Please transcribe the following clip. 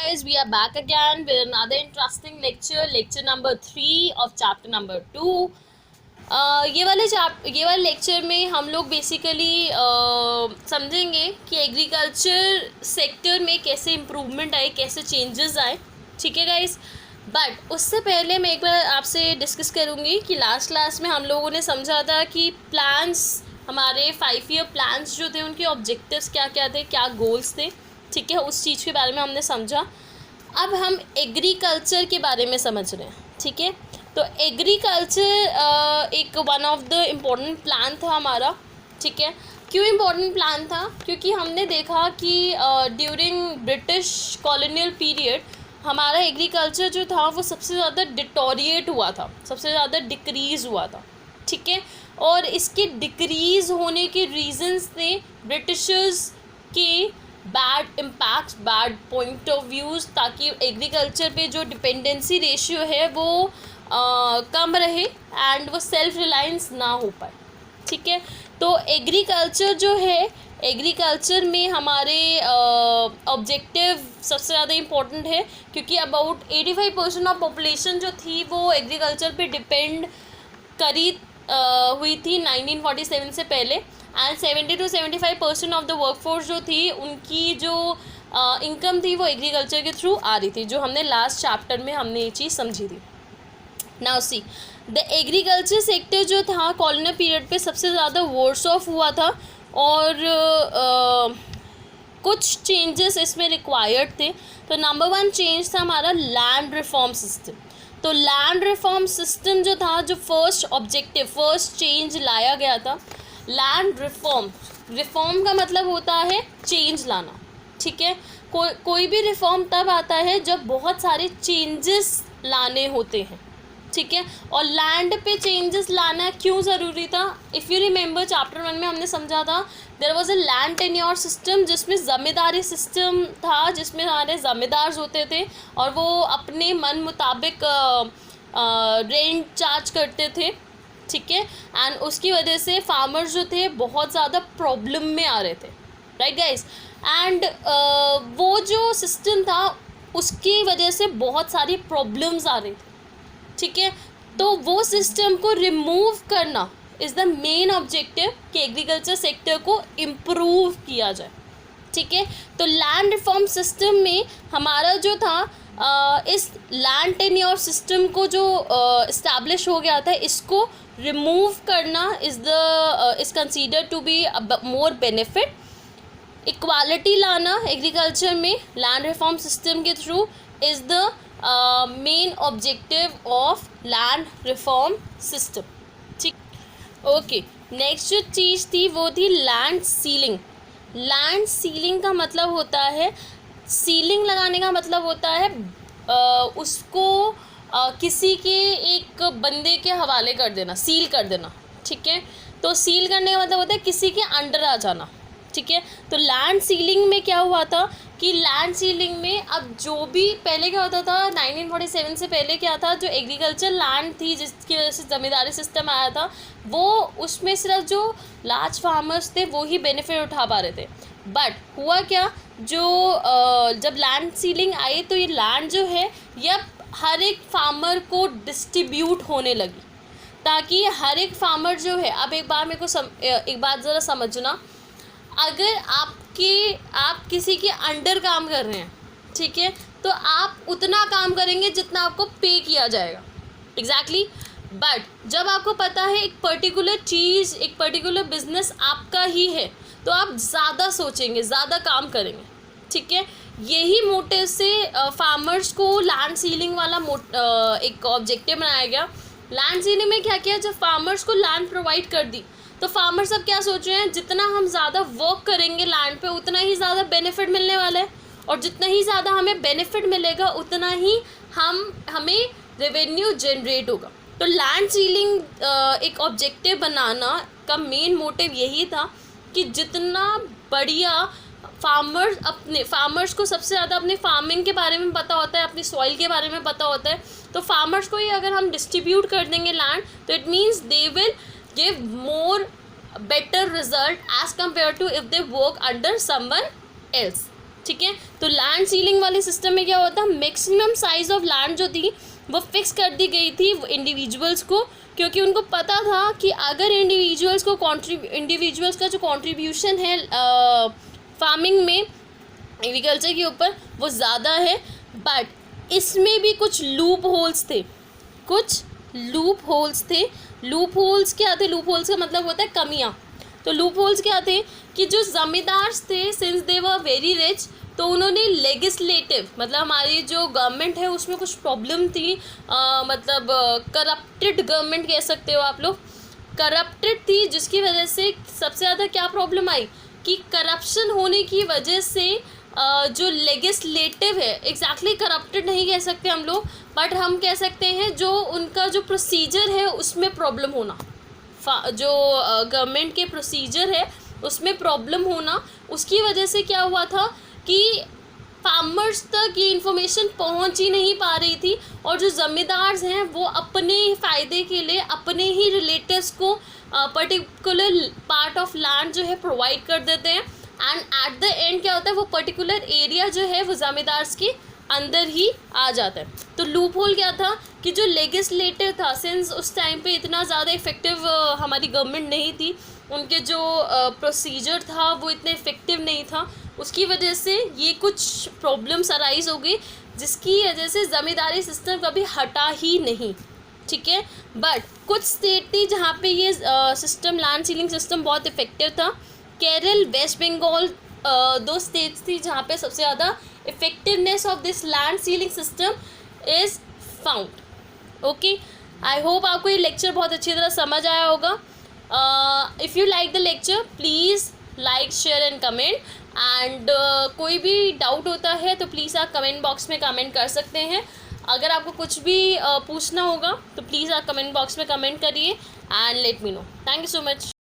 Guys, we are back again with another interesting lecture number 3 of chapter number 2. ये वाले lecture में हम लोग बेसिकली समझेंगे कि एग्रीकल्चर सेक्टर में कैसे इम्प्रूवमेंट आए, कैसे चेंजेस आए. ठीक है गाइस, बट उससे पहले मैं एक बार आपसे डिस्कस करूँगी कि लास्ट क्लास में हम लोगों ने समझा था कि प्लान्स, हमारे 5 ईयर प्लान्स जो थे उनके ऑब्जेक्टिव्स क्या क्या थे, क्या गोल्स थे. ठीक है, उस चीज़ के बारे में हमने समझा. अब हम एग्रीकल्चर के बारे में समझ रहे हैं. ठीक है, तो एग्रीकल्चर एक one of the important plan था हमारा. ठीक है, क्यों इम्पोर्टेंट प्लान था? क्योंकि हमने देखा कि ड्यूरिंग ब्रिटिश कॉलोनियल पीरियड हमारा एग्रीकल्चर जो था वो सबसे ज़्यादा डिटोरिएट हुआ था, सबसे ज़्यादा डिक्रीज़ हुआ था. ठीक है, और इसके डिक्रीज़ होने के रीजंस थे ब्रिटिशर्स के bad impacts, bad point of views, ताकि एग्रीकल्चर पे जो डिपेंडेंसी रेशियो है वो कम रहे एंड वो सेल्फ रिलायंस ना हो पाए. ठीक है, तो एग्रीकल्चर जो है, एग्रीकल्चर में हमारे ऑब्जेक्टिव सबसे ज़्यादा इम्पोर्टेंट है, क्योंकि अबाउट 85% ऑफ पॉपुलेशन जो थी वो एग्रीकल्चर पे डिपेंड करी हुई थी 1947 से पहले. And 70 to 75% of the workforce जो थी उनकी जो इनकम थी वो एग्रीकल्चर के थ्रू आ रही थी, जो हमने लास्ट चैप्टर में हमने ये चीज़ समझी थी. Now see, the agriculture sector जो था कॉलोनियल पीरियड पे सबसे ज़्यादा वर्स ऑफ हुआ था, और कुछ चेंजेस इसमें रिक्वायर्ड थे. तो नंबर 1 चेंज था हमारा लैंड रिफॉर्म सिस्टम. तो लैंड रिफॉर्म सिस्टम जो था, जो फर्स्ट ऑब्जेक्टिव, फर्स्ट चेंज लाया गया था, लैंड रिफॉर्म. रिफॉर्म का मतलब होता है चेंज लाना. ठीक है, कोई भी रिफॉर्म तब आता है जब बहुत सारे चेंजेस लाने होते हैं. ठीक है, और लैंड पे चेंजेस लाना क्यों ज़रूरी था? इफ़ यू रिमेंबर चैप्टर 1 में हमने समझा था there was a land tenure system, जिसमें ज़मींदारी सिस्टम था, जिसमें हमारे ज़मींदार होते थे और वो अपने मन मुताबिक रेंट चार्ज करते थे. ठीक है, एंड उसकी वजह से फार्मर्स जो थे बहुत ज़्यादा प्रॉब्लम में आ रहे थे. राइट गाइस, एंड वो जो सिस्टम था उसकी वजह से बहुत सारी प्रॉब्लम्स आ रही थी. ठीक है, तो वो सिस्टम को रिमूव करना इज़ द मेन ऑब्जेक्टिव कि एग्रीकल्चर सेक्टर को इम्प्रूव किया जाए. ठीक है, तो लैंड रिफॉर्म सिस्टम में हमारा जो था इस लैंड टेन्योर सिस्टम को जो इस्टेब्लिश हो गया था, इसको रिमूव करना is consider to be more benefit. Equality लाना एग्रीकल्चर में लैंड रिफॉर्म सिस्टम के through is the main objective of land reform system. ठीक, ओके. नेक्स्ट जो चीज़ थी वो थी लैंड सीलिंग. लैंड सीलिंग का मतलब होता है, सीलिंग लगाने का मतलब होता है उसको किसी के एक बंदे के हवाले कर देना, सील कर देना. ठीक है, तो सील करने का मतलब होता है किसी के अंडर आ जाना. ठीक है, तो लैंड सीलिंग में क्या हुआ था कि लैंड सीलिंग में अब जो भी पहले क्या होता था 1947 से पहले क्या था, जो एग्रीकल्चर लैंड थी जिसकी वजह से ज़मींदारी सिस्टम आया था, वो उसमें सिर्फ जो लार्ज फार्मर्स थे वो ही बेनिफिट उठा पा रहे थे. बट हुआ क्या, जो जब लैंड सीलिंग आई तो ये लैंड जो है ये हर एक फार्मर को डिस्ट्रीब्यूट होने लगी, ताकि हर एक फार्मर जो है, अब एक बार मेरे को एक बात ज़रा समझना, अगर आप किसी के अंडर काम कर रहे हैं, ठीक है, तो आप उतना काम करेंगे जितना आपको पे किया जाएगा. एग्जैक्टली. बट जब आपको पता है एक पर्टिकुलर चीज़, एक पर्टिकुलर बिजनेस आपका ही है, तो आप ज़्यादा सोचेंगे, ज़्यादा काम करेंगे. ठीक है, यही मोटिव से फार्मर्स को लैंड सीलिंग वाला एक ऑब्जेक्टिव बनाया गया. लैंड सीलिंग में क्या किया, जब फार्मर्स को लैंड प्रोवाइड कर दी तो फार्मर सब क्या सोच रहे हैं, जितना हम ज़्यादा वर्क करेंगे लैंड पे उतना ही ज़्यादा बेनिफिट मिलने वाला है, और जितना ही ज़्यादा हमें बेनिफिट मिलेगा उतना ही हमें रेवेन्यू जनरेट होगा. तो लैंड सीलिंग एक ऑब्जेक्टिव बनाना का मेन मोटिव यही था कि जितना बढ़िया फार्मर्स को सबसे ज़्यादा अपने फार्मिंग के बारे में पता होता है, अपनी सॉइल के बारे में पता होता है, तो फार्मर्स को ही अगर हम डिस्ट्रीब्यूट कर देंगे लैंड, तो it means they will give more better result as compared to if they work under someone else. ठीक है। तो लैंड सीलिंग वाले सिस्टम में क्या होता, मैक्सिमम साइज ऑफ लैंड जो थी वो फिक्स कर दी गई थी इंडिविजुअल्स को, क्योंकि उनको पता था कि अगर इंडिविजुअल्स का जो कंट्रीब्यूशन है फार्मिंग में, एग्रीकल्चर के ऊपर, वो ज़्यादा है। बट इसमें भी कुछ लूप होल्स थे, लूप होल्स क्या थे? लूप होल्स का मतलब होता है कमियाँ। तो लूप होल्स क्या थे कि जो ज़मींदार थे, since they were very rich, तो उन्होंने लेजिस्लेटिव, मतलब हमारी जो गवर्नमेंट है उसमें कुछ प्रॉब्लम थी, मतलब करप्टेड गवर्नमेंट कह सकते हो आप लोग, करप्टेड थी, जिसकी वजह से सबसे ज़्यादा क्या प्रॉब्लम आई कि करप्शन होने की वजह से जो लेजिस्लेटिव है, एग्जैक्टली करप्टेड नहीं कह सकते हम लोग, बट हम कह सकते हैं जो उनका जो प्रोसीजर है उसमें प्रॉब्लम होना, जो गवर्नमेंट के प्रोसीजर है उसमें प्रॉब्लम होना, उसकी वजह से क्या हुआ था कि फार्मर्स तक ये इन्फॉर्मेशन पहुंच ही नहीं पा रही थी, और जो ज़मींदार हैं वो अपने फ़ायदे के लिए अपने ही रिलेटिव्स को पर्टिकुलर पार्ट ऑफ लैंड जो है प्रोवाइड कर देते हैं, एंड एट द एंड क्या होता है, वो पर्टिकुलर एरिया जो है वो ज़मींदार के अंदर ही आ जाता है। तो लूप होल क्या था कि जो लेजिस्लेटिव था, सिंस उस टाइम पे इतना ज़्यादा इफेक्टिव हमारी गवर्नमेंट नहीं थी, उनके जो प्रोसीजर था वो इतने इफेक्टिव नहीं था, उसकी वजह से ये कुछ प्रॉब्लम्स अराइज हो गई, जिसकी वजह से ज़मींदारी सिस्टम कभी हटा ही नहीं, ठीक है। बट कुछ स्टेट थी जहाँ पे ये सिस्टम, लैंड सीलिंग सिस्टम बहुत इफेक्टिव था। केरल, वेस्ट बंगाल, दो स्टेट्स थी जहाँ पे सबसे ज़्यादा effectiveness of this land ceiling system is found. Okay, I hope आपको ये लेक्चर बहुत अच्छी तरह समझ आया होगा। If you like the lecture please like, share and comment, and कोई भी डाउट होता है तो प्लीज़ आप कमेंट बॉक्स में कमेंट कर सकते हैं। अगर आपको कुछ भी पूछना होगा तो प्लीज़ आप कमेंट बॉक्स में कमेंट करिए and let me know. Thank you so much.